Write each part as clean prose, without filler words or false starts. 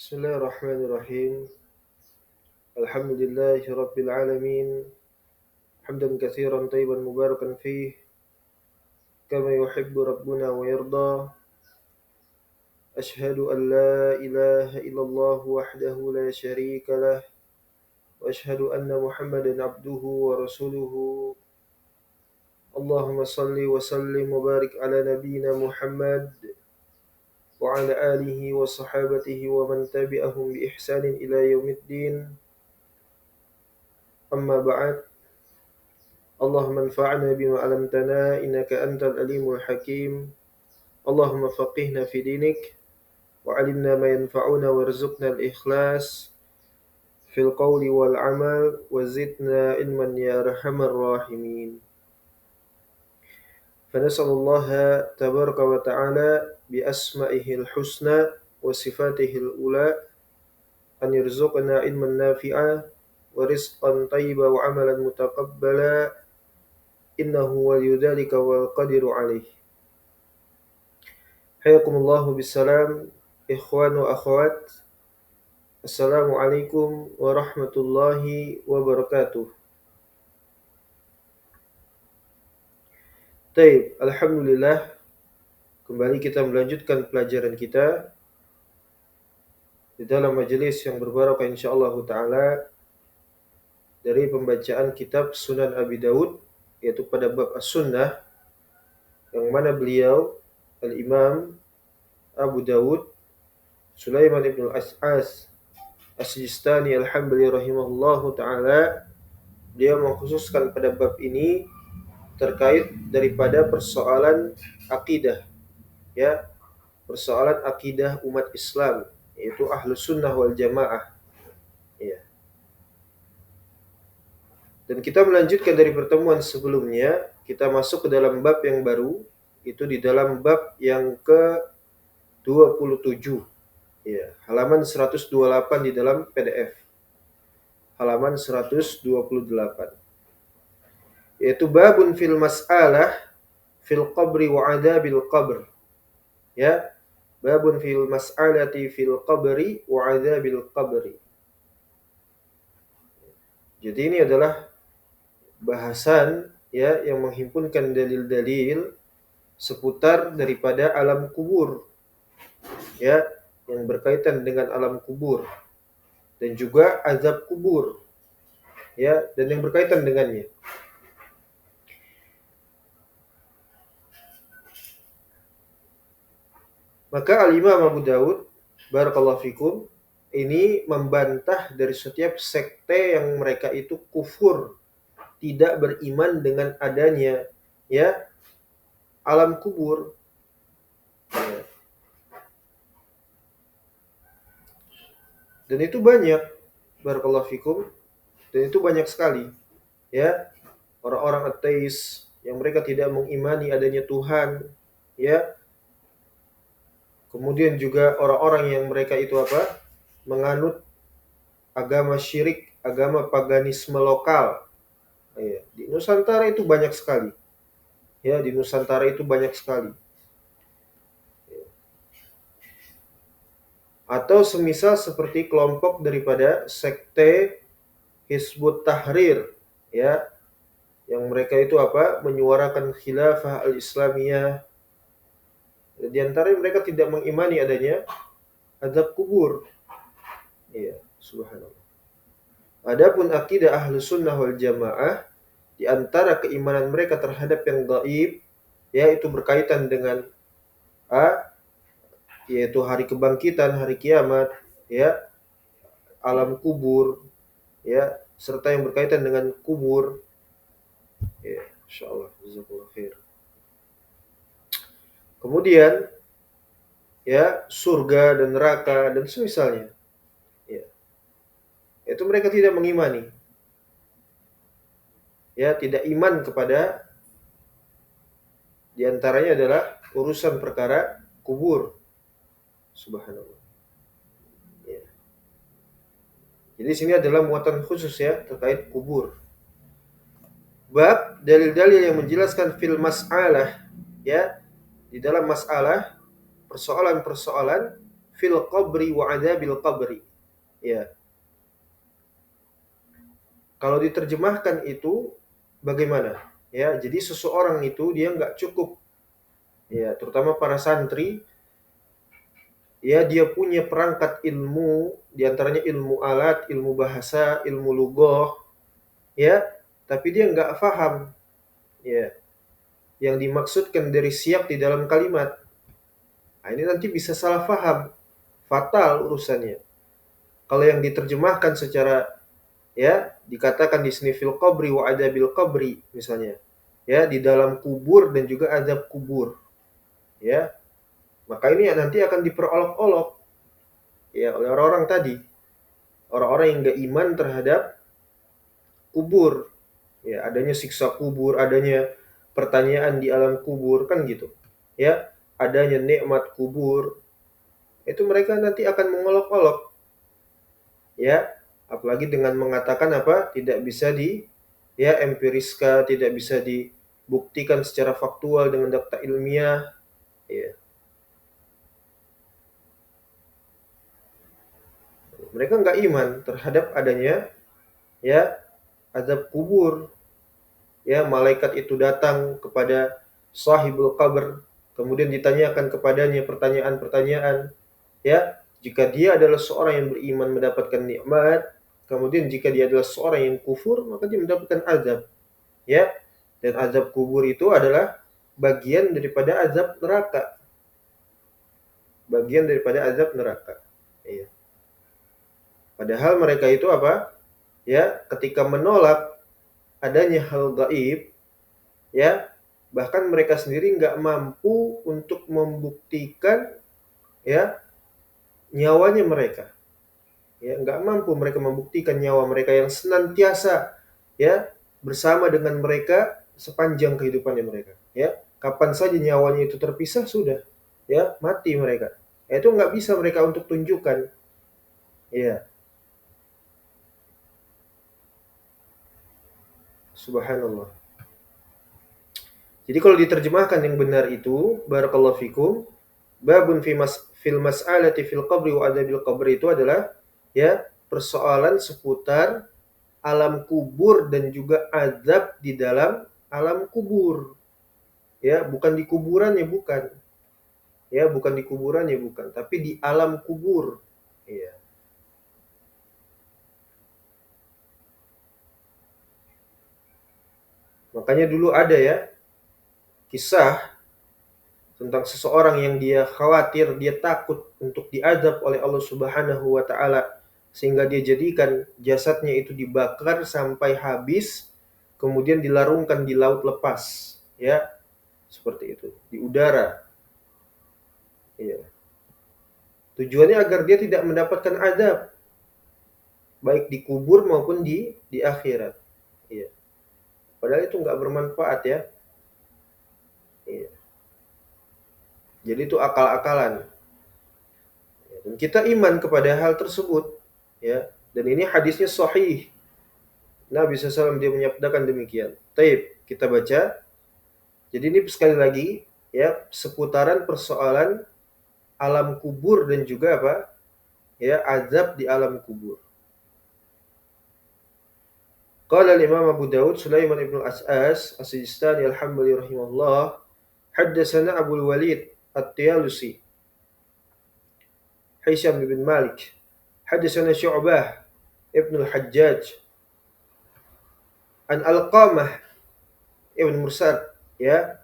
Bismillahirrahmanirrahim. Alhamdulillahi rabbil alamin. Hamdan katsiran tayyiban mubarakan fih kama yuhibbu rabbuna wa yarda. Ashhadu an la ilaha illallah wahdahu la syarika lah wa ashhadu anna Muhammadan abduhu wa rasuluhu. Allahumma salli wa sallim wa barik ala nabiyyina Muhammad wa ala alihi wa sahabatihi wa man tabi'ahum bi ihsanin ila yaumiddin. Amma ba'd. اللهم انفعنا بما علمتنا إنك أنت العليم الحكيم. اللهم فقهنا في دينك وعلمنا ما ينفعنا وارزقنا الإخلاص في القول والعمل وزدنا علما يا أرحم الراحمين. فنسأل الله تبارك وتعالى بأسمائه الحسنى وصفاته الأولى أن يرزقنا علما نافعا ورزقا طيبا وعملا متقبلا إنه ولي ذلك والقدر عليه. Hayakumullahu bisalam, ikhwan wa akhwat. Assalamualaikum warahmatullahi wabarakatuh. Taib, alhamdulillah, kembali kita melanjutkan pelajaran kita di dalam majelis yang berbarakah insyaallah taala dari pembacaan kitab Sunan Abi Daud, yaitu pada bab As-Sunnah, yang mana beliau Al-Imam Abu Dawud Sulaiman ibn al-Ash'as As-Sijistani al-Hambali rahimahullahu ta'ala, dia mengkhususkan pada bab ini terkait daripada persoalan akidah, ya, persoalan akidah umat Islam, yaitu Ahlus Sunnah wal Jamaah, ya. Dan kita melanjutkan dari pertemuan sebelumnya, kita masuk ke dalam bab yang baru, itu di dalam bab yang ke-27, ya, halaman 128 di dalam PDF. Halaman 128. Yaitu babun fil mas'alah fil qabri wa adabil qabr. Ya, babun fil mas'alati fil qabri wa adabil qabri. Jadi ini adalah bahasan, ya, yang menghimpunkan dalil-dalil seputar daripada alam kubur, ya, yang berkaitan dengan alam kubur dan juga azab kubur, ya, dan yang berkaitan dengannya. Maka Al-Imam Abu Dawud barakallahu fikum ini membantah dari setiap sekte yang mereka itu kufur, tidak beriman dengan adanya, ya, alam kubur. Ya. Dan itu banyak, barakallahu fikum, dan itu banyak sekali, ya, orang-orang ateis yang mereka tidak mengimani adanya Tuhan, ya. Kemudian juga orang-orang yang mereka itu apa? Menganut agama syirik, agama paganisme lokal. Ya, di Nusantara itu banyak sekali. Ya, di Nusantara itu banyak sekali. Ya. Atau semisal seperti kelompok daripada sekte Hizbut Tahrir, ya, yang mereka itu apa? Menyuarakan khilafah al-Islamiyah. Di antara mereka tidak mengimani adanya azab kubur. Iya, subhanallah. Adapun akidah Ahlus Sunnah wal Jamaah, di antara keimanan mereka terhadap yang gaib, yaitu berkaitan dengan yaitu hari kebangkitan, hari kiamat, ya, alam kubur, ya, serta yang berkaitan dengan kubur. Ya, insyaallah, jazakallahu khair. Kemudian, ya, surga dan neraka dan semisalnya, ya, itu mereka tidak mengimani, ya, tidak iman kepada, diantaranya adalah urusan perkara kubur, subhanallah, ya. Jadi sini adalah muatan khusus, ya, terkait kubur. Bab dalil-dalil yang menjelaskan fil mas'alah, ya, di dalam masalah persoalan-persoalan fil qabri wa adzabil qabri. Ya. Kalau diterjemahkan itu bagaimana? Ya, jadi seseorang itu dia nggak cukup, ya, terutama para santri, ya, dia punya perangkat ilmu, diantaranya ilmu alat, ilmu bahasa, ilmu lugah, ya, tapi dia nggak paham, ya, yang dimaksudkan dari siyak di dalam kalimat. Nah, ini nanti bisa salah paham, fatal urusannya. Kalau yang diterjemahkan secara, ya, dikatakan di sini fil qabri wa adabil qabri misalnya, ya, di dalam kubur dan juga azab kubur, ya, maka ini nanti akan diperolok-olok, ya, oleh orang-orang tadi, orang-orang yang nggak iman terhadap kubur, ya, adanya siksa kubur, adanya pertanyaan di alam kubur, kan gitu, ya, adanya nikmat kubur, itu mereka nanti akan mengolok-olok, ya, apalagi dengan mengatakan apa, tidak bisa di, ya, empiriska, tidak bisa dibuktikan secara faktual dengan data ilmiah, ya. Mereka nggak iman terhadap adanya, ya, azab kubur, ya, malaikat itu datang kepada sahibul qabr, kemudian ditanyakan kepadanya pertanyaan-pertanyaan, ya, jika dia adalah seorang yang beriman mendapatkan nikmat, kemudian jika dia adalah seorang yang kufur maka dia mendapatkan azab, ya, dan azab kubur itu adalah bagian daripada azab neraka, bagian daripada azab neraka, ya. Padahal mereka itu apa, ya, ketika menolak adanya hal gaib, ya, bahkan mereka sendiri nggak mampu untuk membuktikan, ya, nyawanya mereka, ya, nggak mampu mereka membuktikan nyawa mereka yang senantiasa, ya, bersama dengan mereka sepanjang kehidupannya mereka, ya, kapan saja nyawanya itu terpisah sudah, ya, mati mereka, ya, itu nggak bisa mereka untuk tunjukkan, ya, subhanallah. Jadi kalau diterjemahkan yang benar itu, barakallahu fikum, babun fil mas'alati fil qabri wa adabil qabri itu adalah, ya, persoalan seputar alam kubur dan juga azab di dalam alam kubur. Ya, bukan di kuburannya, bukan. Ya, bukan di kuburannya, bukan, tapi di alam kubur. Ya. Makanya dulu ada, ya, kisah tentang seseorang yang dia khawatir, dia takut untuk diazab oleh Allah Subhanahu wa taala sehingga dia jadikan jasadnya itu dibakar sampai habis kemudian dilarungkan di laut lepas, ya, seperti itu, di udara, ya. Tujuannya agar dia tidak mendapatkan azab baik di kubur maupun di akhirat, ya. Padahal itu nggak bermanfaat, ya. Ya. Jadi itu akal-akalan. Dan kita iman kepada hal tersebut, ya. Dan ini hadisnya sahih. Nabi SAW dia menyabdakan demikian. Taib, kita baca. Jadi ini sekali lagi, ya, seputaran persoalan alam kubur dan juga apa? Ya, azab di alam kubur. Qala al-Imam Abu Dawud Sulaiman ibn al-As'as As-Sijistani al-Hambali rahimahullah, haddatsana Abu al-Walid At-Tiyalusi Hisham bin Malik, haddatsana Syu'bah ibn al-Hajjaj an Alqamah ibn Mursad, ya,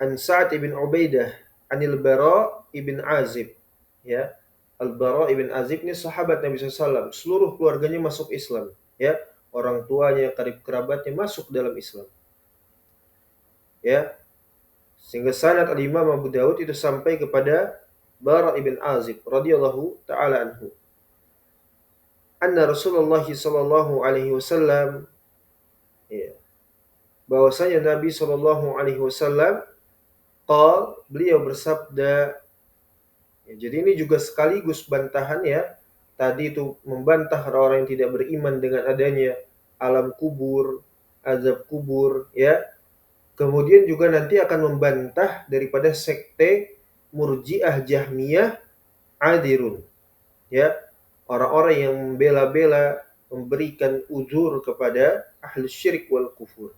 an Sa'ad ibn Ubaidah anil Bara ibn Azib, ya. Al-Bara ibn Azib ini sahabat Nabi SAW, seluruh keluarganya masuk Islam, ya, orang tuanya, karib kerabatnya masuk dalam Islam, ya, sehingga sanad al-Imam Abu Dawud itu sampai kepada Bara ibn Azib radhiyallahu taala anhu, anna Rasulullah sallallahu alaihi wasallam, ya, bahwasanya Nabi sallallahu alaihi wasallam beliau bersabda, ya, jadi ini juga sekaligus bantahan, ya, tadi itu membantah orang-orang yang tidak beriman dengan adanya alam kubur, azab kubur, ya. Kemudian juga nanti akan membantah daripada sekte Murji'ah Jahmiyah adirun, ya, orang-orang yang membela-bela, memberikan uzur kepada ahli syirik wal kufur.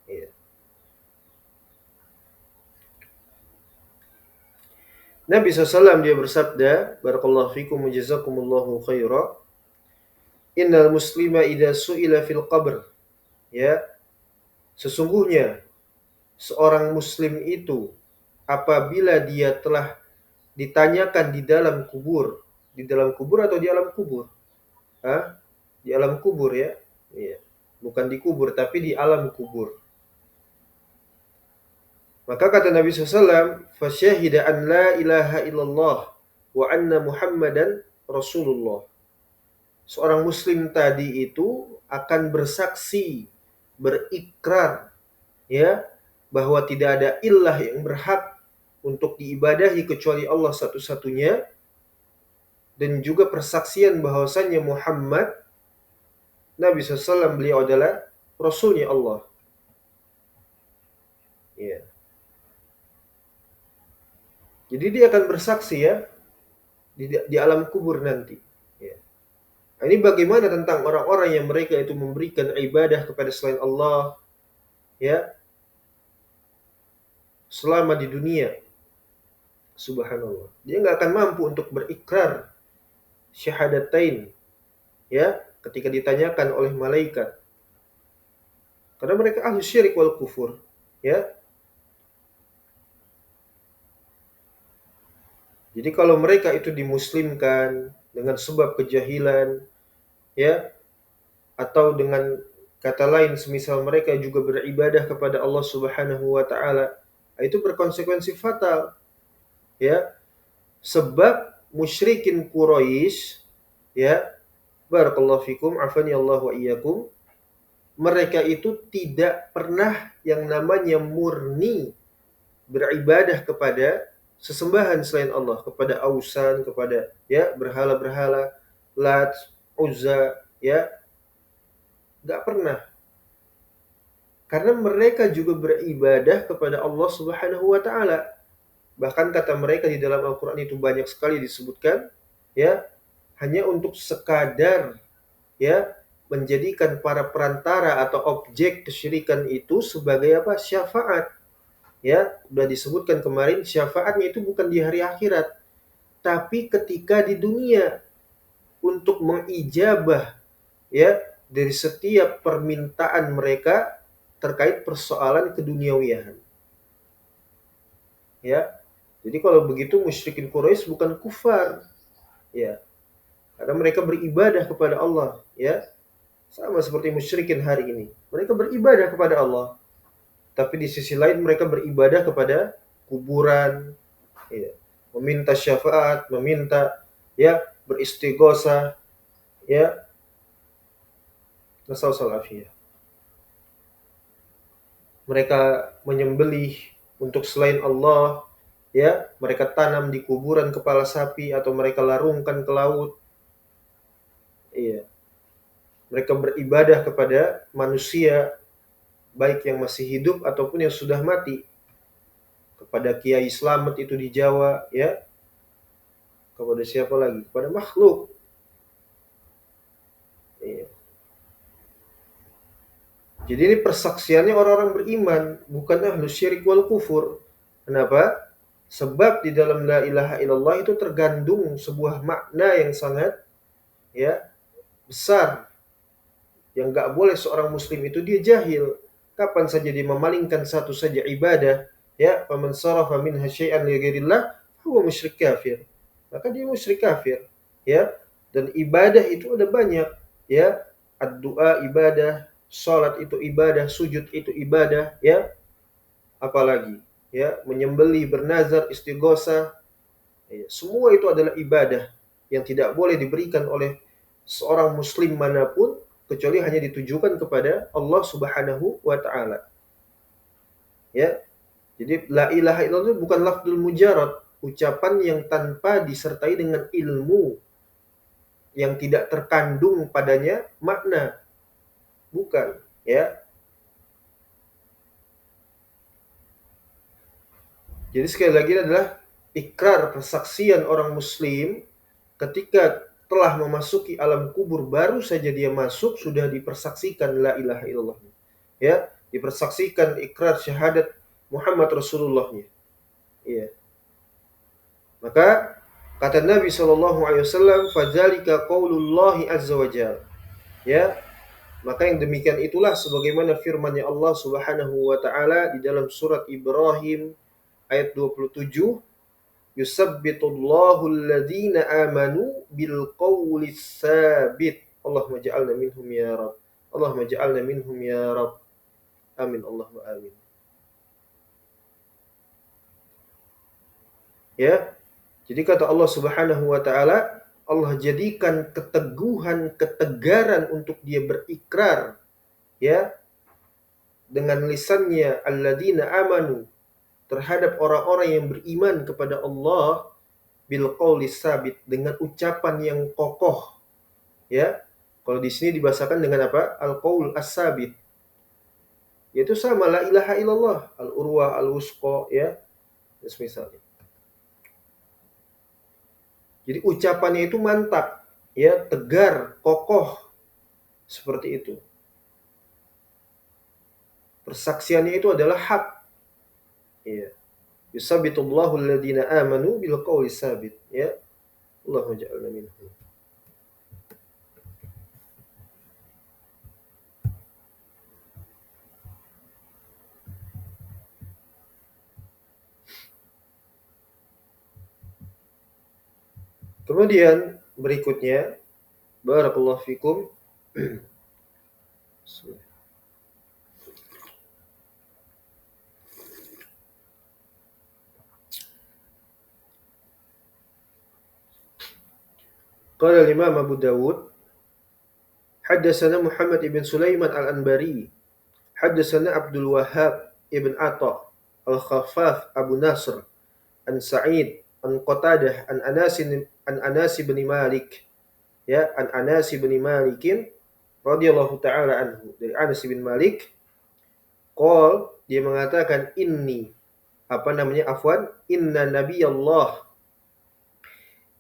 Ya. Nabi SAW dia bersabda, barakallahu fikum wa jazakumullahu khaira, innal muslima idza su'ila fil qabr, ya, sesungguhnya seorang muslim itu apabila dia telah ditanyakan di dalam kubur atau di alam kubur? Hah? Di alam kubur, ya. Iya. Bukan di kubur tapi di alam kubur. Maka kata Nabi SAW, fasyahida an la ilaha illallah wa anna Muhammadan Rasulullah. Seorang muslim tadi itu akan bersaksi, berikrar, ya, bahwa tidak ada ilah yang berhak untuk diibadahi kecuali Allah satu-satunya, dan juga persaksian bahwasannya Muhammad Nabi SAW beliau adalah Rasulnya Allah. Ya. Jadi dia akan bersaksi, ya, di alam kubur nanti. Ya. Nah, ini bagaimana tentang orang-orang yang mereka itu memberikan ibadah kepada selain Allah, ya, selama di dunia. Subhanallah. Dia nggak akan mampu untuk berikrar syahadatain, ya, ketika ditanyakan oleh malaikat. Karena mereka ahli syirik wal kufur, ya. Jadi kalau mereka itu dimuslimkan dengan sebab kejahilan, ya, atau dengan kata lain semisal mereka juga beribadah kepada Allah Subhanahu wa taala, itu berkonsekuensi fatal, ya. Sebab musyrikin Quraisy, ya, barakallahu fikum, afani Allah wa iyyakum, mereka itu tidak pernah yang namanya murni beribadah kepada sesembahan selain Allah, kepada ausan, kepada, ya, berhala-berhala, Lat, Uzza, ya, nggak pernah. Karena mereka juga beribadah kepada Allah Subhanahu wa taala. Bahkan kata mereka di dalam Al-Qur'an itu banyak sekali disebutkan, ya, hanya untuk sekadar, ya, menjadikan para perantara atau objek kesyirikan itu sebagai apa? Syafaat. Ya, sudah disebutkan kemarin, syafaatnya itu bukan di hari akhirat, tapi ketika di dunia untuk mengijabah, ya, dari setiap permintaan mereka terkait persoalan keduniawian. Ya. Jadi kalau begitu musyrikin Quraisy bukan kufar, ya. Karena mereka beribadah kepada Allah, ya. Sama seperti musyrikin hari ini. Mereka beribadah kepada Allah, tapi di sisi lain mereka beribadah kepada kuburan, ya. Meminta syafaat, meminta, ya, beristighosah, ya. Nasallallahu. Mereka menyembelih untuk selain Allah, ya, mereka tanam di kuburan kepala sapi atau mereka larungkan ke laut. Iya. Mereka beribadah kepada manusia baik yang masih hidup ataupun yang sudah mati. Kepada Kiai Slamet itu di Jawa, ya. Kepada siapa lagi? Kepada makhluk. Iya. Jadi ini persaksiannya orang-orang beriman, bukan ahlu syirik wal kufur. Kenapa? Sebab di dalam la ilaha illallah itu tergandung sebuah makna yang sangat, ya, besar, yang nggak boleh seorang muslim itu dia jahil. Kapan saja dia memalingkan satu saja ibadah, ya, faman sarafa minha syai'an li ghairillah huwa musyrik kafir. Maka dia musyrik kafir, ya. Dan ibadah itu ada banyak, ya. Ad-du'a ibadah, salat itu ibadah, sujud itu ibadah, ya. Apalagi, ya, menyembelih, bernazar, istighosah, ya, semua itu adalah ibadah yang tidak boleh diberikan oleh seorang muslim manapun kecuali hanya ditujukan kepada Allah Subhanahu wa taala. Ya. Jadi la ilaha illallah itu bukan lafzul mujarrad, ucapan yang tanpa disertai dengan ilmu, yang tidak terkandung padanya makna. Bukan, ya. Jadi sekali lagi adalah ikrar persaksian orang muslim ketika telah memasuki alam kubur, baru saja dia masuk sudah dipersaksikan la ilaha illallah. Ya, dipersaksikan ikrar syahadat Muhammad Rasulullahnya. Ya. Maka kata Nabi sallallahu alaihi wasallam, "Fadzalika qaulullahi azza wajalla." Ya, maka yang demikian itulah sebagaimana firman-Nya Allah Subhanahu wa taala di dalam surat Ibrahim ayat 27, "Yusabbitullahu alladhina amanu bil qawlis sabit." Allahumma ja'alna minhum ya Rabb. Allahumma ja'alna minhum ya Rabb. Amin Allahumma amin. Ya. Jadi kata Allah Subhanahu wa taala, Allah jadikan keteguhan, ketegaran untuk dia berikrar ya dengan lisannya alladzina amanu, terhadap orang-orang yang beriman kepada Allah, bil qaulis sabit, dengan ucapan yang kokoh ya. Kalau di sini dibahasakan dengan apa? Al qaul as-sabit. Yaitu sama la ilaha illallah, al urwah al wusqa ya. Misalnya. Jadi ucapannya itu mantap, ya, tegar, kokoh, seperti itu. Persaksiannya itu adalah hak. Ya. Yusabbitullahu alladhina amanu bil qawli sabit, ya. Allahumma ja'alna minhum. Kemudian berikutnya, barakallahu fikum. Qala al-Imam Abu Dawud, haddatsana Muhammad ibn Sulaiman al-Anbari, haddatsana Abdul Wahhab ibn Atha al-Khaffaf Abu Nasr, an Sa'id, an Qatadah, an Anas bin Malik, ya, an Anas bin Malikin radhiyallahu taala anhu, dari Anas bin Malik, qol, dia mengatakan, inna nabiyallah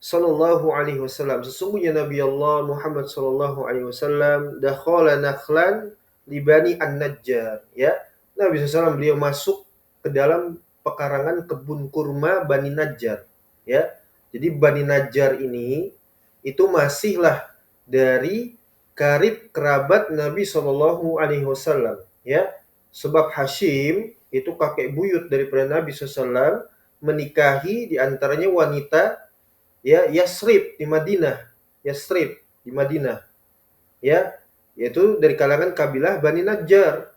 sallallahu alaihi wasallam, sesungguhnya Nabi Allah Muhammad sallallahu alaihi wasallam, dakhala nakhlan li Bani An-Najjar, ya. Nabi SAW beliau masuk ke dalam pekarangan kebun kurma Bani Najjar, ya. Jadi Bani Najjar ini itu masihlah dari karib kerabat Nabi sallallahu alaihi wasallam, ya. Sebab Hashim itu kakek buyut daripada Nabi SAW menikahi diantaranya wanita, ya, Yasrib di Madinah, ya, yaitu dari kalangan kabilah Bani Najjar,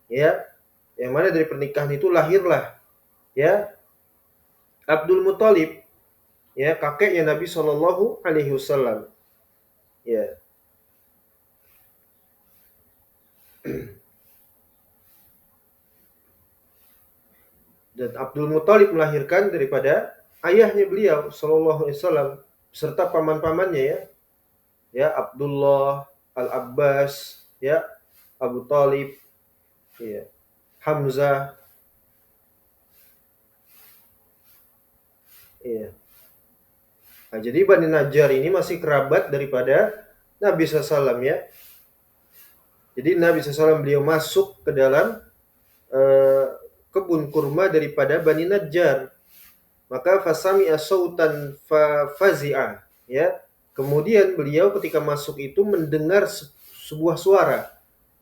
ya, yang mana dari pernikahan itu lahirlah, ya, Abdul Muthalib, ya, kakeknya Nabi Shallallahu Alaihi Wasallam, ya. Dan Abdul Muthalib melahirkan daripada ayahnya beliau Shallallahu Alaihi Wasallam beserta paman-pamannya, ya, Abdullah, Al-Abbas, ya, Abu Talib, ya, Hamzah, ya. Nah, jadi Bani Najjar ini masih kerabat daripada Nabi SAW, ya. Jadi Nabi SAW beliau masuk ke dalam kebun kurma daripada Bani Najjar. Maka fasami'a sautan fazi'a, ya. Kemudian beliau ketika masuk itu mendengar sebuah suara,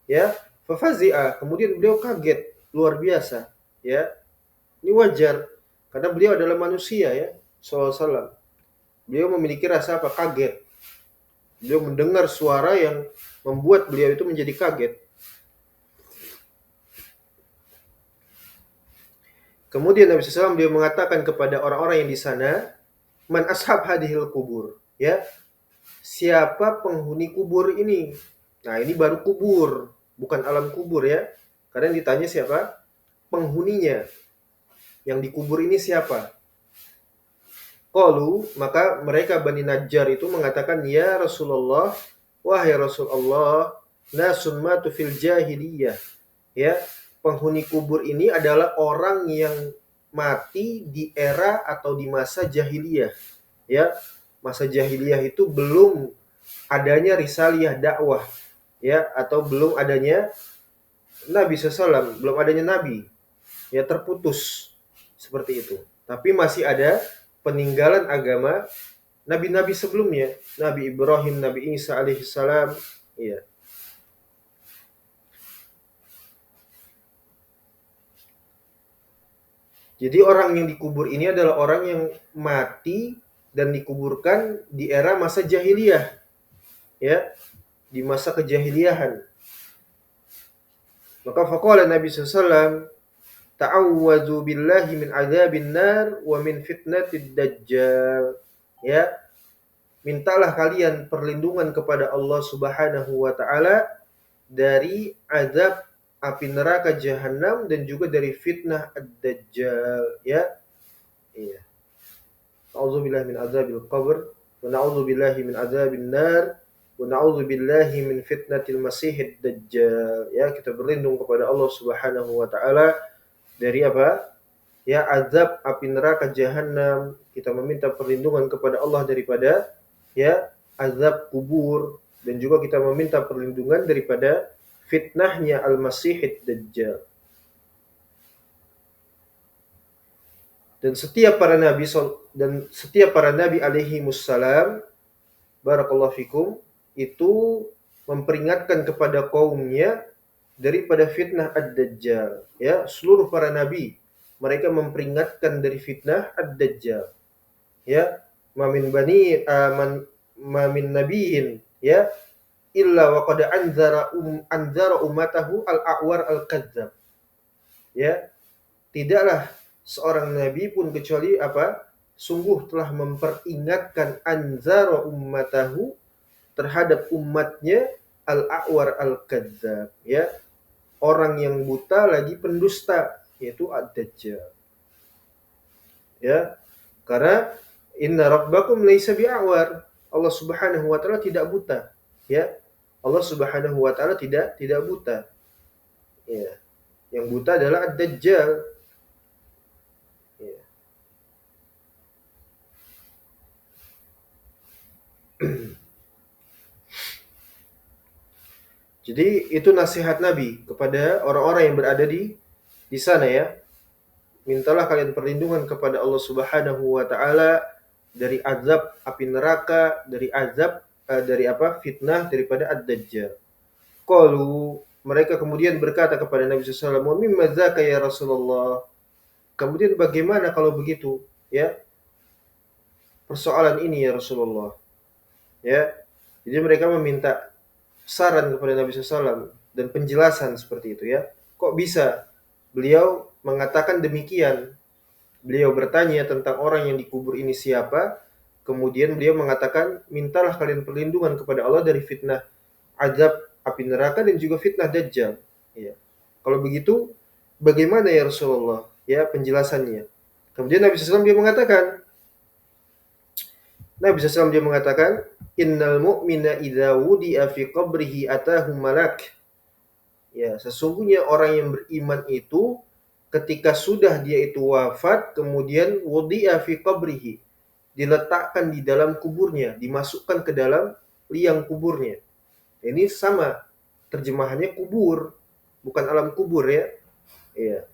ya, fazi'a. Kemudian beliau kaget luar biasa, ya. Ini wajar karena beliau adalah manusia, ya, SAW. Beliau memiliki rasa apa? Kaget. Beliau mendengar suara yang membuat beliau itu menjadi kaget. Kemudian Nabi SAW beliau mengatakan kepada orang-orang yang di sana, man ashab hadhil kubur, ya, siapa penghuni kubur ini? Nah, ini baru kubur, bukan alam kubur, ya. Karena ditanya siapa penghuninya, yang dikubur ini siapa? Qalu, maka mereka Bani Najjar itu mengatakan, ya Rasulullah, wahai Rasulullah, nasun matu fil jahiliyah, ya, penghuni kubur ini adalah orang yang mati di era atau di masa jahiliyah, ya. Masa jahiliyah itu belum adanya risaliyah dakwah, ya, atau belum adanya Nabi SAW, belum adanya Nabi, ya, terputus seperti itu. Tapi masih ada peninggalan agama nabi-nabi sebelumnya, Nabi Ibrahim, Nabi Isa alaihissalam, ya. Jadi orang yang dikubur ini adalah orang yang mati dan dikuburkan di era masa jahiliyah, ya, di masa kejahiliyahan. Maka faqala Nabi SAW, ta'awwadzu billahi min adzabin nar wa min fitnatid dajjal. Ya, mintalah kalian perlindungan kepada Allah Subhanahu wa taala dari azab api neraka jahanam dan juga dari fitnah ad-dajjal, ya. Iya. A'udzubillahi min adzabil qabr wa na'udzubillahi min adzabin nar wa na'udzubillahi min fitnatil masiihid dajjal. Ya, kita berlindung kepada Allah Subhanahu wa taala dari apa? Ya, azab api neraka jahanam. Kita meminta perlindungan kepada Allah daripada, ya, azab kubur, dan juga kita meminta perlindungan daripada fitnahnya al-masiihid dajjal. Dan setiap para nabi alaihi wassalam, barakallahu fikum, itu memperingatkan kepada kaumnya daripada fitnah ad-dajjal, ya. Seluruh para nabi mereka memperingatkan dari fitnah ad-dajjal, ya. Mamin nabiyin, ya, illa wa qad anzara ummatahu al-a'war al-kadzdzab, ya. Tidaklah seorang nabi pun kecuali apa? Sungguh telah memperingatkan anzara ummatahu, terhadap umatnya, al-a'war al-kadzdzab, ya. Orang yang buta lagi pendusta, yaitu ad-dajjal. Ya. Karena inna rabbakum laisa bi'awar. Allah Subhanahu wa taala tidak buta, ya. Allah Subhanahu wa taala tidak buta. Ya. Yang buta adalah ad-dajjal. Ya. Jadi itu nasihat Nabi kepada orang-orang yang berada di sana, ya. Mintalah kalian perlindungan kepada Allah Subhanahu wa taala dari azab api neraka, dari azab dari apa? Fitnah daripada ad-dajjal. Qalu, mereka kemudian berkata kepada Nabi sallallahu alaihi wasallam, "Wa mimma dzaka ya Rasulullah?" Kemudian bagaimana kalau begitu, ya, persoalan ini ya Rasulullah, ya. Jadi mereka meminta saran kepada Nabi sallallahu alaihi wasallam dan penjelasan seperti itu, ya. Kok bisa beliau mengatakan demikian? Beliau bertanya tentang orang yang dikubur ini siapa, kemudian beliau mengatakan, mintalah kalian perlindungan kepada Allah dari fitnah azab api neraka dan juga fitnah dajjal. Ya. Kalau begitu, bagaimana ya Rasulullah? Ya, penjelasannya. Kemudian Nabi SAW dia mengatakan, dia mengatakan, innal mu'mina idza wudi'a fi qabrihi atahu malak. Ya, sesungguhnya orang yang beriman itu ketika sudah dia itu wafat, kemudian wudi'a fi qabrihi, diletakkan di dalam kuburnya, dimasukkan ke dalam liang kuburnya. Ini sama terjemahannya kubur, bukan alam kubur, ya. Iya.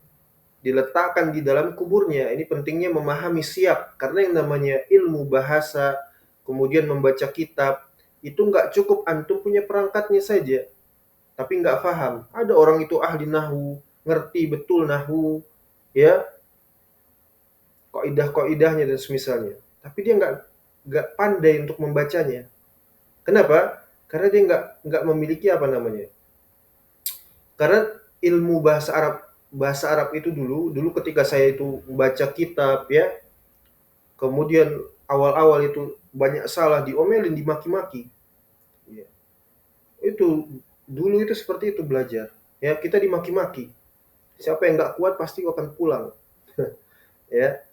Diletakkan di dalam kuburnya. Ini pentingnya memahami siap, karena yang namanya ilmu bahasa, kemudian membaca kitab, itu nggak cukup antum punya perangkatnya saja, tapi nggak paham. Ada orang itu ahli nahwu, ngerti betul nahwu, ya, kaidah-kaidahnya dan semisalnya, tapi dia nggak pandai untuk membacanya. Kenapa? Karena dia nggak memiliki apa namanya. Karena ilmu bahasa Arab itu dulu ketika saya itu membaca kitab, ya, kemudian awal-awal itu banyak salah, diomelin, dimaki-maki. Ya. Itu dulu itu seperti itu belajar. Ya, kita dimaki-maki. Siapa yang nggak kuat pasti akan pulang. Ya,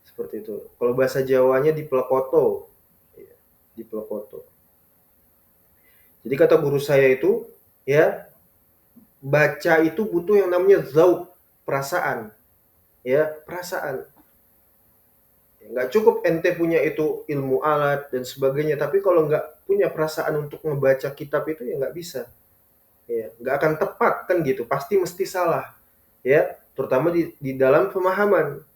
seperti itu. Kalau bahasa Jawanya dipelekoto. Ya, dipelekoto. Jadi kata guru saya itu, ya, baca itu butuh yang namanya zauq, perasaan. ya, perasaan. Nggak cukup ente punya itu ilmu alat dan sebagainya, tapi kalau nggak punya perasaan untuk ngebaca kitab itu ya nggak bisa. Ya, nggak akan tepat kan gitu, pasti mesti salah. Ya, terutama di dalam pemahaman.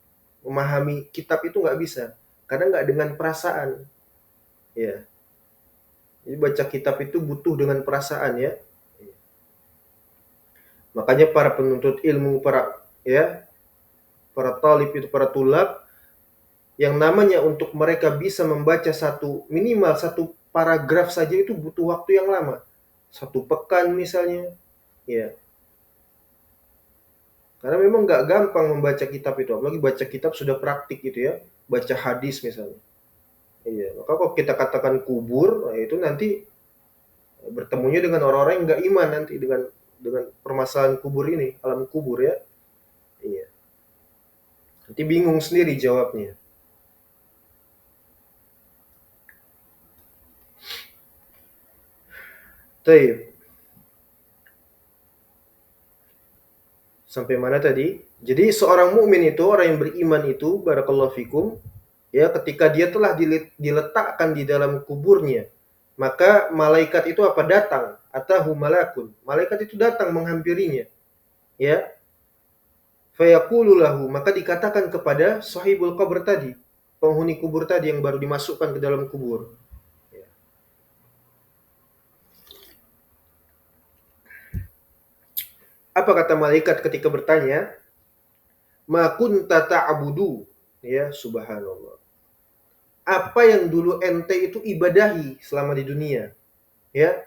Memahami kitab itu nggak bisa, karena nggak dengan perasaan. Ya, jadi baca kitab itu butuh dengan perasaan ya. Makanya para penuntut ilmu, para talib itu, para tulab, yang namanya untuk mereka bisa membaca minimal satu paragraf saja itu butuh waktu yang lama. 1 pekan misalnya, ya. Karena memang nggak gampang membaca kitab itu, apalagi baca kitab sudah praktik gitu ya, baca hadis misalnya. Iya, maka kalau kita katakan kubur, nah itu nanti bertemunya dengan orang-orang yang nggak iman nanti dengan permasalahan kubur ini, alam kubur ya. Iya. Nanti bingung sendiri jawabnya. Taib. Sampai mana tadi? Jadi seorang mukmin itu, orang yang beriman itu, barakallahu fikum, ya ketika dia telah diletakkan di dalam kuburnya, maka malaikat itu apa datang? Atahu malakun. Malaikat itu datang menghampirinya, ya. Fayaqulu lahu, maka dikatakan kepada sahibul qabr tadi, penghuni kubur tadi yang baru dimasukkan ke dalam kubur. Ya. Apa kata malaikat ketika bertanya? Ma kunta ta'budu. Ya, subhanallah. Apa yang dulu ente itu ibadahi selama di dunia? Ya,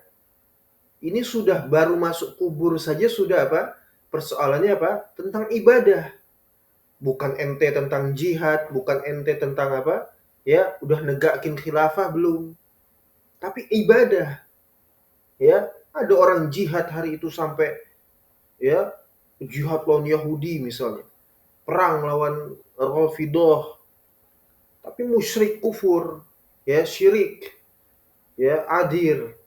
ini sudah baru masuk kubur saja sudah apa? Persoalannya apa? Tentang ibadah. Bukan ente tentang jihad, bukan ente tentang apa? Ya, udah negakin khilafah belum? Tapi ibadah. Ya, ada orang jihad hari itu sampai ya jihad lawan Yahudi misalnya, perang lawan Rafidah, tapi musyrik kufur, ya syirik, ya adir,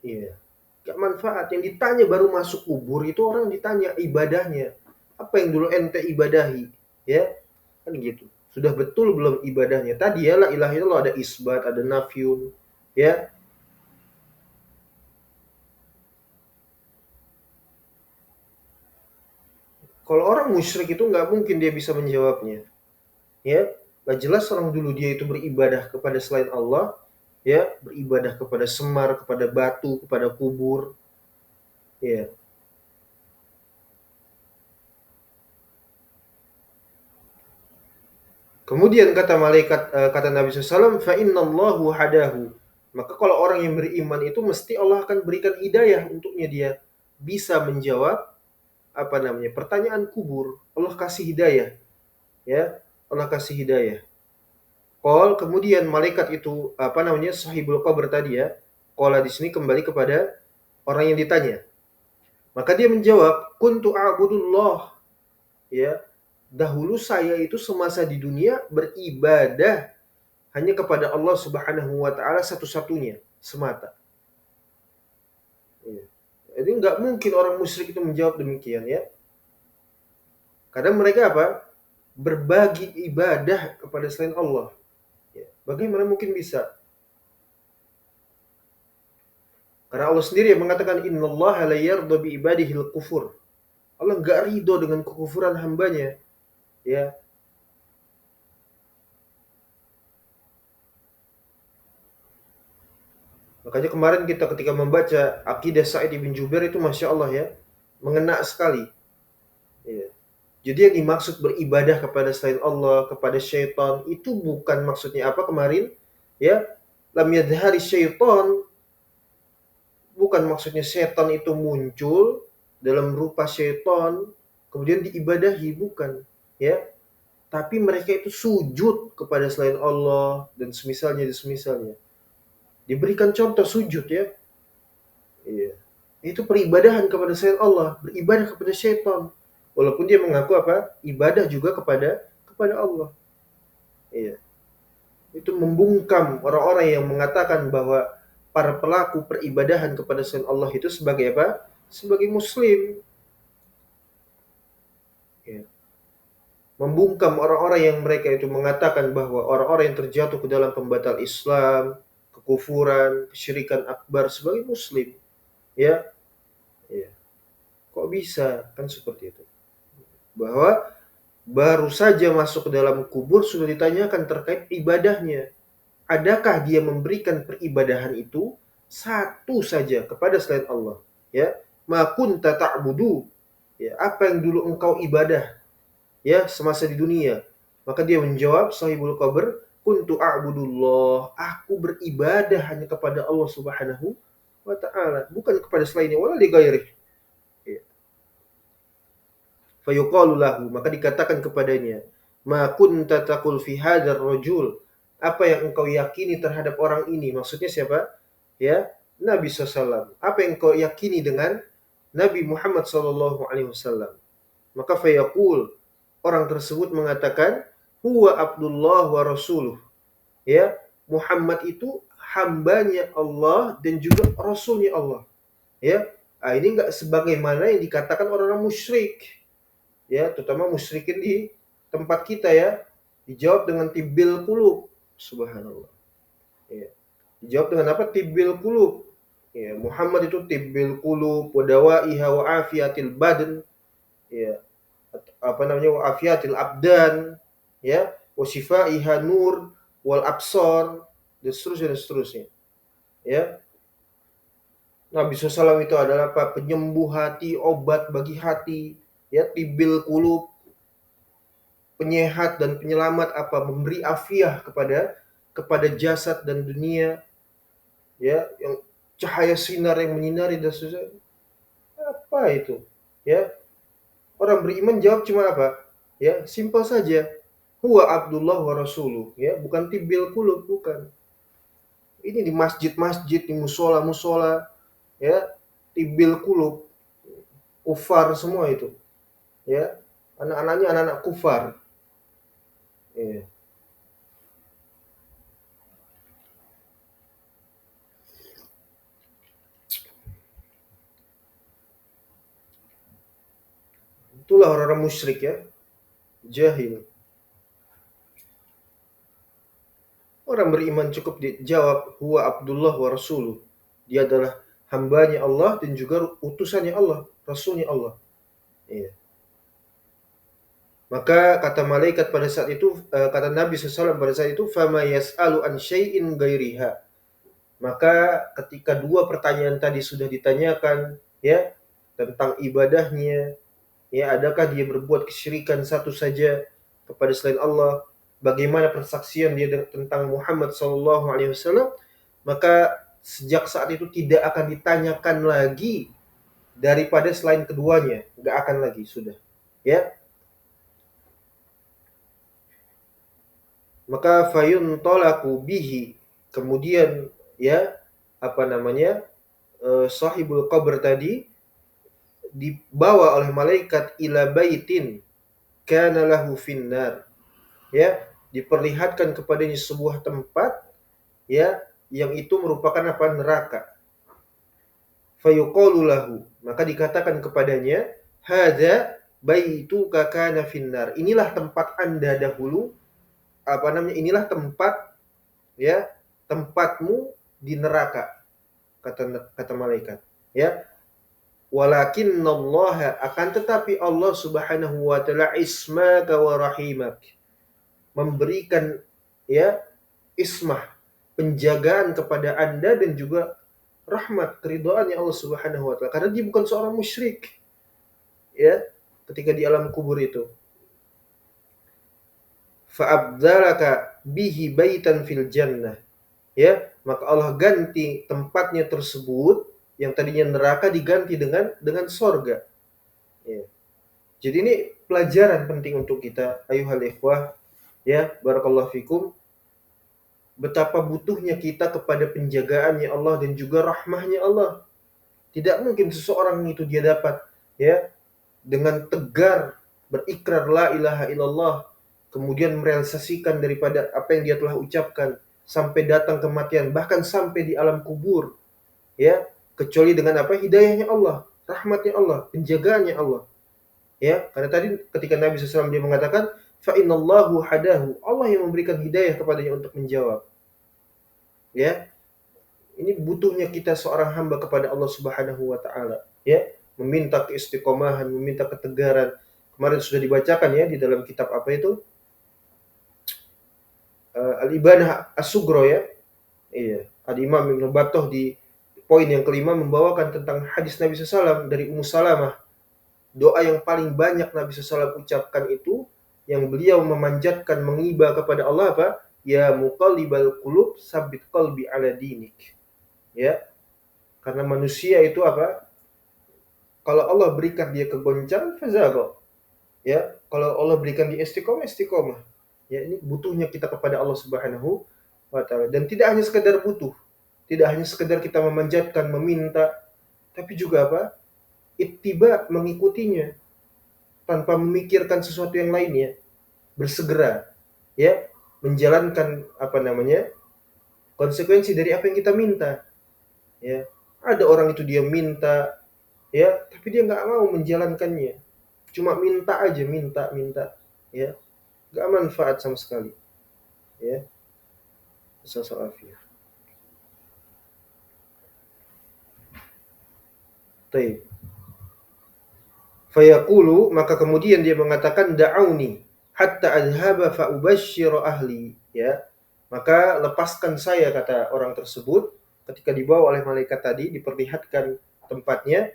ya gak manfaat. Yang ditanya baru masuk kubur itu orang ditanya ibadahnya, apa yang dulu ente ibadahi, ya kan gitu. Sudah betul belum ibadahnya? Tadi ya la ilaha illallah ada isbat, ada nafyun, ya. Kalau orang musyrik itu nggak mungkin dia bisa menjawabnya. Ya, nggak jelas orang dulu dia itu beribadah kepada selain Allah, ya, beribadah kepada semar, kepada batu, kepada kubur, ya. Kemudian kata kata Nabi SAW, fa innallahu hadahu. Maka kalau orang yang beriman itu mesti Allah akan berikan hidayah untuknya, dia bisa menjawab apa namanya pertanyaan kubur. Allah kasih hidayah, ya. Allah kasih hidayah. Kemudian malaikat itu apa namanya sahibul qabr tadi ya. Qala di sini kembali kepada orang yang ditanya. Maka dia menjawab, kuntu a'budullah. Ya, dahulu saya itu semasa di dunia beribadah hanya kepada Allah Subhanahu wa taala satu-satunya semata. Ya. Jadi nggak mungkin orang musyrik itu menjawab demikian ya. Kadang mereka apa? Berbagi ibadah kepada selain Allah. Ya. Bagaimana mungkin bisa? Karena Allah sendiri yang mengatakan innallaha la yarda bi ibadihil kufur. Allah nggak ridho dengan kekufuran hambanya. Ya, makanya kemarin kita ketika membaca akidah Sa'id bin Jubair itu Masya Allah ya, mengena sekali. Ya. Jadi yang dimaksud beribadah kepada selain Allah, kepada syaitan, itu bukan maksudnya apa kemarin? Ya, lam yadhari syaitan, bukan maksudnya setan itu muncul dalam rupa syaitan, kemudian diibadahi, bukan. Ya, tapi mereka itu sujud kepada selain Allah dan semisalnya. Diberikan contoh sujud ya. Iya. Itu peribadahan kepada selain Allah, beribadah kepada syaitan. Walaupun dia mengaku apa? Ibadah juga kepada Allah. Iya. Itu membungkam orang-orang yang mengatakan bahwa para pelaku peribadahan kepada selain Allah itu sebagai apa? Sebagai muslim. Iya. membungkam orang-orang yang mereka itu mengatakan bahwa orang-orang yang terjatuh ke dalam pembatal Islam, kekufuran, kesyirikan akbar sebagai muslim, ya. Ya. Kok bisa? Kan seperti itu. Bahwa baru saja masuk ke dalam kubur sudah ditanyakan terkait ibadahnya. Adakah dia memberikan peribadahan itu satu saja kepada selain Allah? Ya, ma kunta ta'budu. Ya, apa yang dulu engkau ibadah ya semasa di dunia? Maka dia menjawab sahibul qabr, kuntu a'budullah. Aku beribadah hanya kepada Allah Subhanahu wa taala, bukan kepada selainnya wala li ghairihi. Ya. Fayuqalu lahu, maka dikatakan kepadanya, ma kunta taqul fi hadzal rajul, apa yang engkau yakini terhadap orang ini? Maksudnya siapa? Ya, Nabi SAW. Apa yang engkau yakini dengan Nabi Muhammad sallallahu alaihi wasallam? Maka fayaqul, orang tersebut mengatakan, huwa Abdullah wa rasuluh. Ya, Muhammad itu hambanya Allah dan juga rasulnya Allah. Ya, ini enggak sebagaimana yang dikatakan orang-orang musyrik. Ya, terutama musyrikin di tempat kita ya, dijawab dengan tibil qulub. Subhanallah. Ya. Dijawab dengan apa? Tibil qulub. Ya, Muhammad itu tibil qulub wa dawaiha wa afiyatil badan. Ya, apa namanya? Wa afiyatil abdan, ya, wa shifaiha nur wal absar, dan seterusnya dan seterusnya. Ya. Nabi SAW itu adalah apa? Penyembuh hati, obat bagi hati, ya, tibil qulub, penyehat dan penyelamat apa? Memberi afiah kepada jasad dan dunia, ya, yang cahaya sinar yang menyinari dan seterusnya. Apa itu? Ya, orang beriman jawab cuma apa? Ya, simpel saja. Huwa Abdullah wa rasuluh, ya, bukan tibil qulub, bukan. Ini di masjid-masjid, di musola-musola, ya, tibil qulub, kufar semua itu, ya. Anak-anaknya anak-anak kufar. Ya. Itulah orang-orang musyrik ya, jahil. Orang beriman cukup dijawab huwa Abdullah wa rasuluh. Dia adalah hambanya Allah dan juga utusannya Allah, rasulnya Allah. Iya. Maka kata malaikat pada saat itu, kata Nabi SAW pada saat itu, fama yas'alu an syai'in ghairiha. Maka ketika dua pertanyaan tadi sudah ditanyakan, ya, tentang ibadahnya, ya, adakah dia berbuat kesyirikan satu saja kepada selain Allah, bagaimana persaksian dia tentang Muhammad sallallahu alaihi wasallam, maka sejak saat itu tidak akan ditanyakan lagi daripada selain keduanya, nggak akan lagi sudah. Ya, maka fayun tolaku bihi, kemudian ya apa namanya, sahibul qabr tadi dibawa oleh malaikat ila baitin kana lahu finnar, ya, diperlihatkan kepadanya sebuah tempat, ya, yang itu merupakan apa? Neraka. Fayuqalu lahu, maka dikatakan kepadanya, hadza baituka kana finnar, inilah tempat Anda dahulu, apa namanya, inilah tempat, ya, tempatmu di neraka, kata kata malaikat, ya. Walakinallaha, akan tetapi Allah Subhanahu wa taala, ismaka wa rahimak, memberikan, ya, ismah, penjagaan kepada Anda dan juga rahmat, keridhaannya Allah Subhanahu wa taala, karena dia bukan seorang musyrik, ya, ketika di alam kubur itu. Fa'abdalaka bihi baitan fil jannah, ya, maka Allah ganti tempatnya tersebut yang tadinya neraka diganti dengan sorga. Ya. Jadi ini pelajaran penting untuk kita, ayuhal ikhwah, ya, barakallahu fikum, betapa butuhnya kita kepada penjagaannya Allah dan juga rahmahnya Allah. Tidak mungkin seseorang itu dia dapat, ya, dengan tegar berikrar la ilaha illallah, kemudian merealisasikan daripada apa yang dia telah ucapkan sampai datang kematian, bahkan sampai di alam kubur, ya, kecuali dengan apa? Hidayahnya Allah, rahmatnya Allah, penjagaannya Allah. Ya, karena tadi ketika Nabi SAW dia mengatakan fa innallahu hadahu. Allah yang memberikan hidayah kepadanya untuk menjawab. Ya, ini butuhnya kita seorang hamba kepada Allah Subhanahu wa taala, ya, meminta keistiqomahan, meminta ketegaran. Kemarin sudah dibacakan ya di dalam kitab apa itu? Al-Ibanah As-Sughra ya. Iya, Al-Imam Ibnu Battah di poin yang kelima membawakan tentang hadis Nabi SAW dari Ummu Salamah. Doa yang paling banyak Nabi SAW ucapkan itu yang beliau memanjatkan mengiba kepada Allah apa? Ya muqallibal qulub sabbit qalbi ala dinik. Ya, karena manusia itu apa? Kalau Allah berikan dia kegoncang, fazaga. Ya, kalau Allah berikan dia istiqomah, istiqomah. Ya, ini butuhnya kita kepada Allah Subhanahu wa taala. Dan tidak hanya sekedar butuh, tidak hanya sekedar kita memanjatkan, meminta, tapi juga apa? Ittiba, mengikutinya tanpa memikirkan sesuatu yang lainnya, bersegera ya menjalankan apa namanya? Konsekuensi dari apa yang kita minta. Ya, ada orang itu dia minta ya, tapi dia nggak mau menjalankannya. Cuma minta aja, minta, ya, nggak manfaat sama sekali. Ya, sosok afiyah. Taib. Fayaqulu, maka kemudian dia mengatakan da'auni hatta adhaba fa ubashshiru ahli, ya. Maka lepaskan saya, kata orang tersebut, ketika dibawa oleh malaikat tadi, diperlihatkan tempatnya,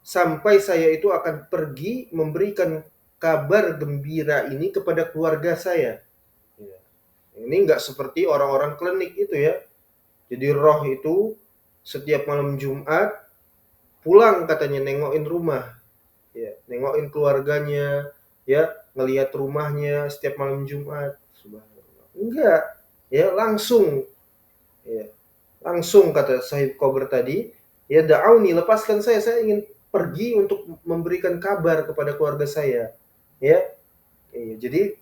sampai saya itu akan pergi memberikan kabar gembira ini kepada keluarga saya. Ya. Ini enggak seperti orang-orang klinik itu ya. Jadi roh itu setiap malam Jumat pulang katanya nengokin rumah, ya, nengokin keluarganya, ya, ngelihat rumahnya setiap malam Jumat. Subhanallah. Enggak, ya, langsung, ya, langsung kata Sahib Kober tadi, ya da'auni, lepaskan saya ingin pergi untuk memberikan kabar kepada keluarga saya, ya. Ya, jadi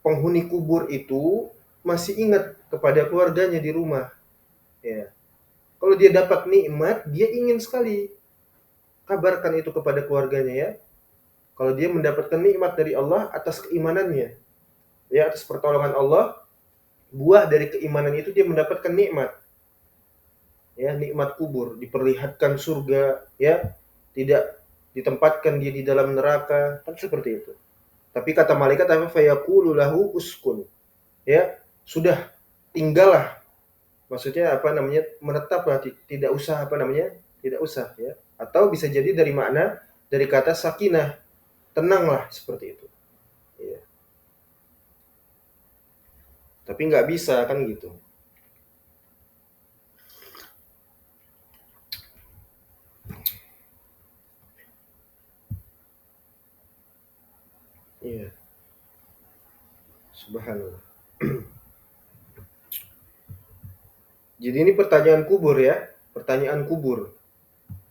penghuni kubur itu masih ingat kepada keluarganya di rumah, ya. Kalau dia dapat nikmat, dia ingin sekali kabarkan itu kepada keluarganya ya. Kalau dia mendapatkan nikmat dari Allah atas keimanannya, ya, atas pertolongan Allah, buah dari keimanan itu dia mendapatkan nikmat. Ya, nikmat kubur, diperlihatkan surga, ya, tidak ditempatkan dia di dalam neraka, kan seperti itu. Tapi kata malaikat apa? Fayaqulu lahu uskun. Ya, sudah, tinggallah. Maksudnya apa namanya? Menetaplah, tidak usah apa namanya? Tidak usah ya. Atau bisa jadi dari makna dari kata sakinah, tenanglah, seperti itu. Ya. Tapi nggak bisa kan gitu. Iya. Subhanallah. Jadi ini pertanyaan kubur ya, pertanyaan kubur.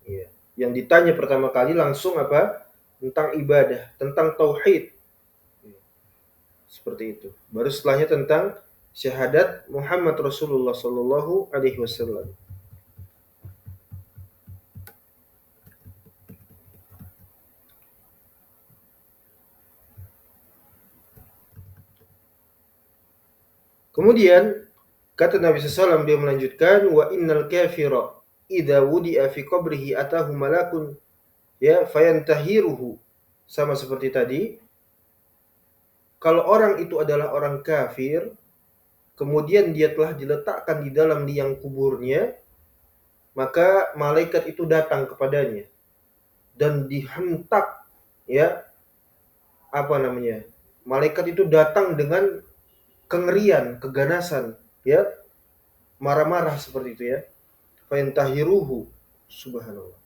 Iya. Yang ditanya pertama kali langsung apa? Tentang ibadah, tentang tauhid. Iya. Seperti itu. Baru setelahnya tentang syahadat Muhammad Rasulullah Sallallahu Alaihi Wasallam. Kemudian kata Nabi SAW, dia melanjutkan, wa innal kafira idza wudi'a fi qabrihi atahu malakun, ya, fayantahiruhu. Sama seperti tadi, kalau orang itu adalah orang kafir, kemudian dia telah diletakkan di dalam liang kuburnya, maka malaikat itu datang kepadanya dan dihentak, ya, apa namanya? Malaikat itu datang dengan kengerian, keganasan, ya, marah-marah seperti itu ya. Fayantahiruhu, subhanallah.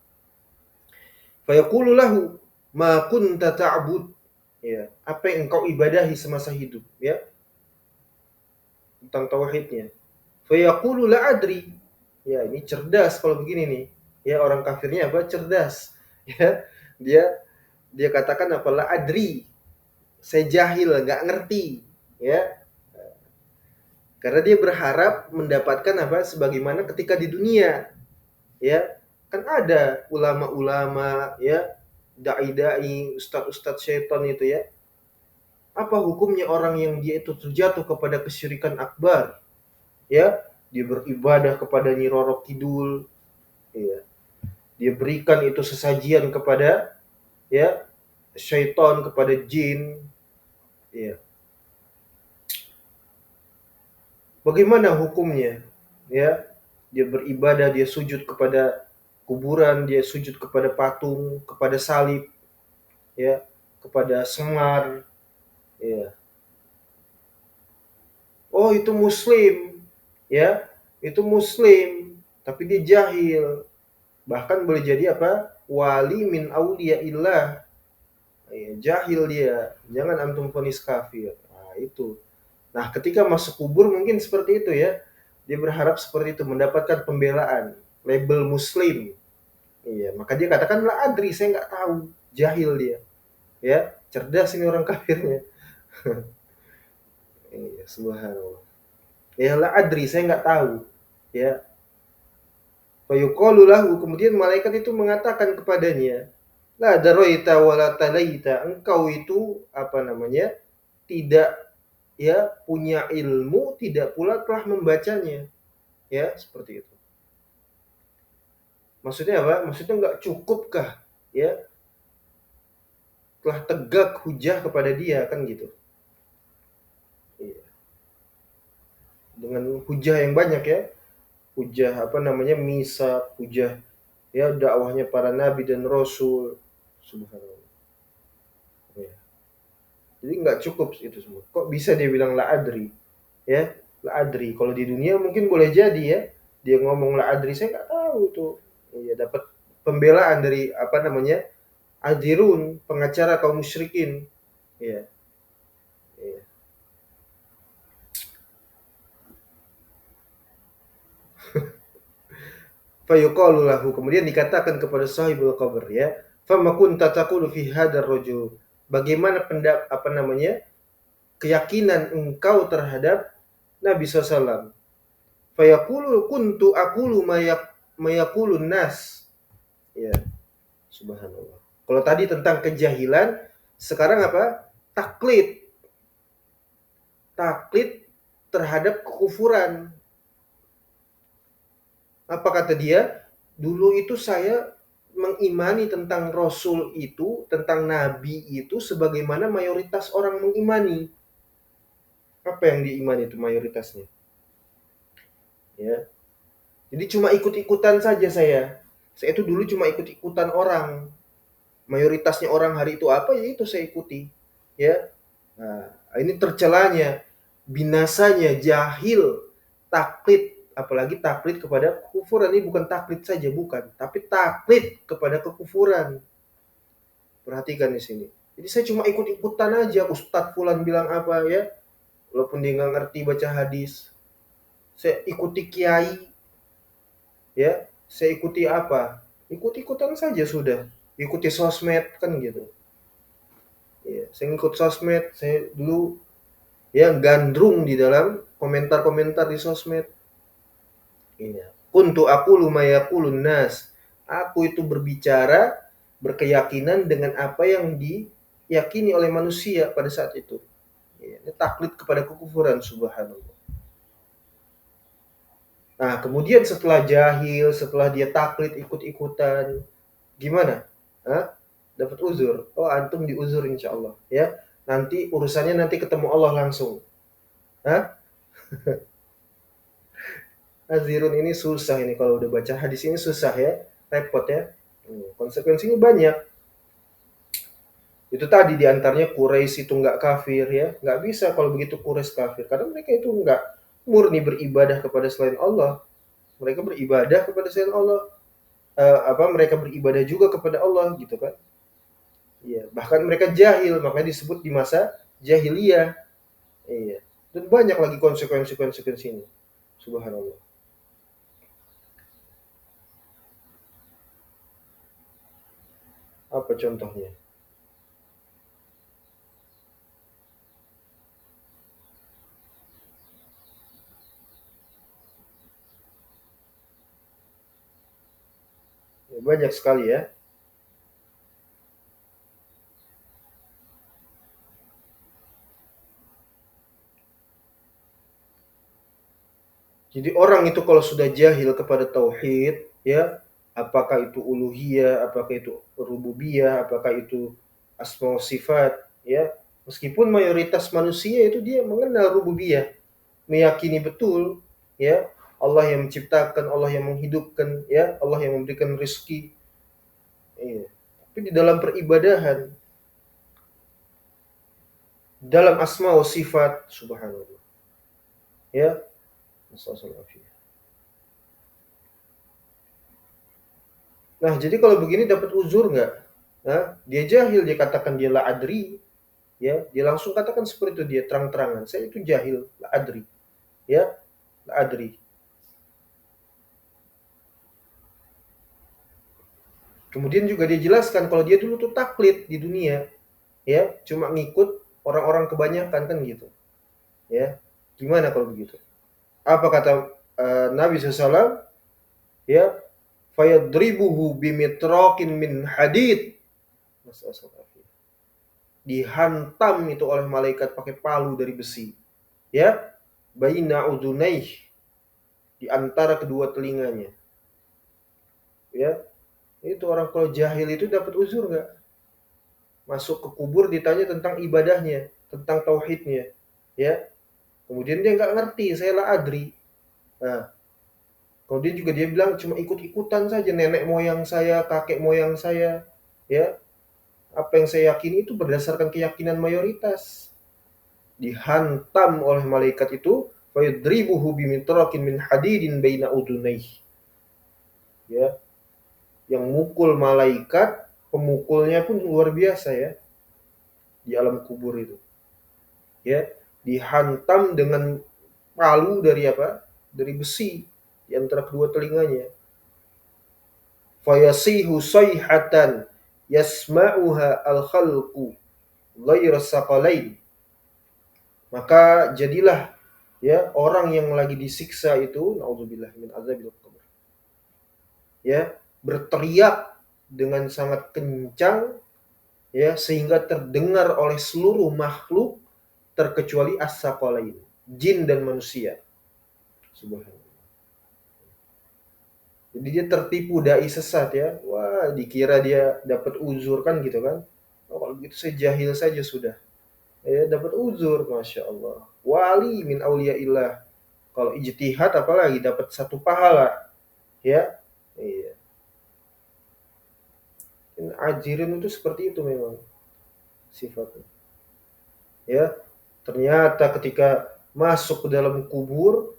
Fayaqulu lahu ma kunta ta'bud, ya, apa yang engkau ibadahi semasa hidup, ya, tentang tauhidnya. Fayaqulu la adri, ya, ini cerdas kalau begini nih, ya, orang kafirnya apa? Cerdas, ya, dia dia katakan apa? La adri, saya jahil, nggak ngerti, ya, karena dia berharap mendapatkan apa? Sebagaimana ketika di dunia, ya, kan ada ulama-ulama, ya, dai-dai, ustadz-ustadz syaitan itu ya, Apa hukumnya orang yang dia itu terjatuh kepada kesyirikan akbar? Ya, dia beribadah kepada Nyi Roro Kidul, ya. Dia berikan itu sesajian kepada ya syaitan, kepada jin, ya. Bagaimana hukumnya? Ya, dia beribadah, dia sujud kepada kuburan, dia sujud kepada patung, kepada salib, ya, kepada semar, ya. Oh, itu muslim, ya. Itu muslim, tapi dia jahil. Bahkan boleh jadi apa? Wali min auliyaillah. Ya, jahil dia. Jangan antum vonis kafir. Nah, itu. Nah, ketika masuk kubur mungkin seperti itu ya. Dia berharap seperti itu, mendapatkan pembelaan, label muslim. Iya, maka dia katakan la adri, saya nggak tahu. Jahil dia. Ya, cerdas ini orang kafirnya. Iya, subhanallah. Ya la adri, saya nggak tahu. Ya, fayuqalu lahu, kemudian malaikat itu mengatakan kepadanya, la daroita wala talaita, engkau itu apa namanya? Tidak ya punya ilmu, tidak pula telah membacanya. Ya, seperti itu. Maksudnya apa? Maksudnya nggak cukupkah ya telah tegak hujah kepada dia kan gitu. Iya. Dengan hujah yang banyak ya, hujah apa namanya misa, hujah ya dakwahnya para nabi dan rasul. Subhanallah. Ya. Jadi nggak cukup itu semua. Kok bisa dia bilang la adri? Ya, la adri. Kalau di dunia mungkin boleh jadi ya, dia ngomong la adri, saya nggak tahu tuh. Ya dapat pembelaan dari apa namanya adirun, pengacara kaum musyrikin. Ya, ya. Fayuqalu lahu, kemudian dikatakan kepada sahibul qabr ya, fama kunta taqulu fi hadzal rajul, bagaimana apa namanya keyakinan engkau terhadap Nabi SAW. Fayaqulu kuntu aqulu mayaqulun nas, ya, subhanallah. Kalau tadi tentang kejahilan, sekarang apa? Taklid, taklid terhadap kekufuran. Apa kata dia? Dulu itu saya mengimani tentang Rasul itu, tentang Nabi itu sebagaimana mayoritas orang mengimani. Apa yang diimani itu mayoritasnya? Ya. Jadi cuma ikut-ikutan saja saya. Saya itu dulu cuma ikut-ikutan orang. Mayoritasnya orang hari itu apa ya itu saya ikuti. Ya. Nah, ini tercelanya, binasanya jahil, taklid, apalagi taklid kepada kekufuran. Ini bukan taklid saja, bukan, tapi taklid kepada kekufuran. Perhatikan di sini. Jadi saya cuma ikut-ikutan aja. Ustadz Fulan bilang apa ya, walaupun dia nggak ngerti baca hadis. Saya ikuti kiai, ya. Saya ikuti apa? Ikut-ikutan saja sudah. Ikuti sosmed kan gitu. Ya, saya ikut sosmed. Saya dulu ya gandrung di dalam komentar-komentar di sosmed. Iya. Kuntu aku lumayakulun nas. Aku itu berbicara, berkeyakinan dengan apa yang diyakini oleh manusia pada saat itu. Iya. Ini taklid kepada kekufuran, subhanallah. Nah, kemudian setelah jahil, setelah dia taklid ikut-ikutan, gimana? Hah? Dapat uzur. Oh, antum diuzur insya Allah. Ya, nanti urusannya nanti ketemu Allah langsung. Hah? Azirun ini susah ini kalau udah baca hadis ini susah ya, repot ya. Konsekuensinya banyak. Itu tadi diantaranya Quraisy itu nggak kafir ya, nggak bisa kalau begitu Quraisy kafir karena mereka itu nggak murni beribadah kepada selain Allah. Mereka beribadah kepada selain Allah. Mereka beribadah juga kepada Allah gitu kan. Iya, bahkan mereka jahil, makanya disebut di masa jahiliyah. Iya. Dan banyak lagi konsekuensi-konsekuensi ini. Subhanallah. Apa contohnya? Ya, banyak sekali ya. Jadi orang itu kalau sudah jahil kepada tauhid, ya, apakah itu uluhiyah, apakah itu rububiyah, apakah itu asma wa sifat, ya, meskipun mayoritas manusia itu dia mengenal rububiyah, meyakini betul, ya, Allah yang menciptakan, Allah yang menghidupkan, ya, Allah yang memberikan rezeki, ya. Tapi di dalam peribadahan, dalam asma wa sifat, subhanallah, ya, Nasallallahu. Nah, jadi kalau begini dapat uzur nggak? Nah, dia jahil, dia katakan dia la adri, ya, dia langsung katakan seperti itu, dia terang-terangan, saya itu jahil, la adri, ya, la adri. Kemudian juga dia jelaskan kalau dia dulu tuh taklid di dunia, ya, cuma ngikut orang-orang kebanyakan kan gitu, ya. Gimana kalau begitu? Apa kata Nabi SAW? Ya, fayadribuhu bimitrakin min hadid. Dihantam itu oleh malaikat pakai palu dari besi, ya, baina udunaih, di antara kedua telinganya, ya. Itu orang kalau jahil itu dapat uzur nggak? Masuk ke kubur ditanya tentang ibadahnya, tentang tauhidnya, ya. Kemudian dia nggak ngerti, saya la adri. Nah, kemudian juga dia bilang cuma ikut-ikutan saja nenek moyang saya, kakek moyang saya, ya. Apa yang saya yakini itu berdasarkan keyakinan mayoritas. Dihantam oleh malaikat itu, fayadribuhu bimitrakin min hadidin baina udunayh. Ya, yang mukul malaikat, pemukulnya pun luar biasa, ya, di alam kubur itu. Ya, dihantam dengan palu dari apa? Dari besi di antara kedua telinganya. Fayasihu sayhatan yasma'uha al-khalqu ghairu saqalain. Maka jadilah, ya, orang yang lagi disiksa itu, naudzubillah min azabil qabr, ya, berteriak dengan sangat kencang, ya, sehingga terdengar oleh seluruh makhluk terkecuali as-saqalain, jin dan manusia. Subhanallah. Jadi dia tertipu dai sesat, ya. Wah, dikira dia dapat uzur kan gitu kan. Oh, kalau begitu saya jahil saja sudah. Ya, dapat uzur, Masya Allah. Wali min auliyaillah. Kalau ijtihad apalagi dapat satu pahala, ya. Iya. Ajirin itu seperti itu memang sifatnya. Ya, ternyata ketika masuk ke dalam kubur,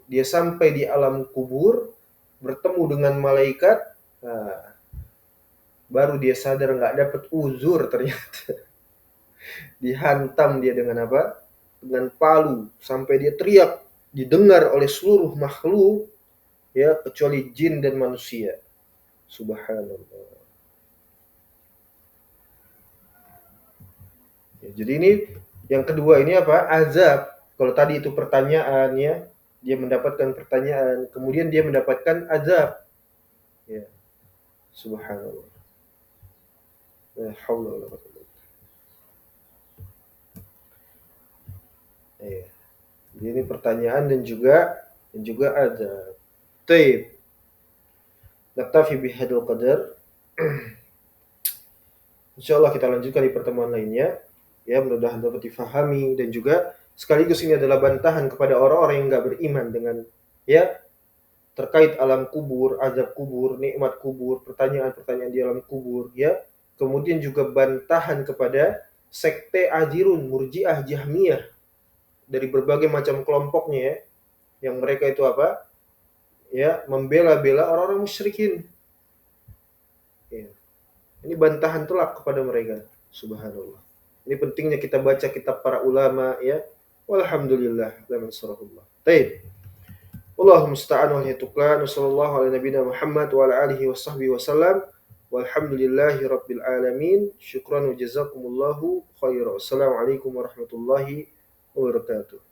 dia sampai di alam kubur, bertemu dengan malaikat, nah, baru dia sadar nggak dapat uzur ternyata. Dihantam dia dengan apa? Dengan palu sampai dia teriak, didengar oleh seluruh makhluk, ya, kecuali jin dan manusia. Subhanallah. Ya, jadi ini yang kedua ini apa? Azab. Kalau tadi itu pertanyaan, ya, dia mendapatkan pertanyaan, kemudian dia mendapatkan azab. Ya, subhanallah. La haula wala quwwata illa billah. Ya. Jadi ini pertanyaan dan juga azab. Taib. Naktafi bihadzal qadar. Insyaallah kita lanjutkan di pertemuan lainnya. Ya, mudah-mudahan dapat difahami, dan juga sekaligus ini adalah bantahan kepada orang-orang yang enggak beriman dengan, ya, terkait alam kubur, azab kubur, nikmat kubur, pertanyaan-pertanyaan di alam kubur, ya. Kemudian juga bantahan kepada sekte Ajirun, Murji'ah, Jahmiyah dari berbagai macam kelompoknya, ya, yang mereka itu apa? Ya, membela-bela orang-orang musyrikin. Ya. Ini bantahan telak kepada mereka. Subhanallah. Ini pentingnya kita baca kitab para ulama, ya. Walhamdulillah, la nasrullah. Baik. Allahumma musta'an wa hituklan wa sallallahu ala nabiyina Muhammad wa ala alihi wa sahbihi wa sallam. Walhamdulillahi rabbil alamin. Syukran wa jazakumullahu khairan. Assalamualaikum warahmatullahi wabarakatuh.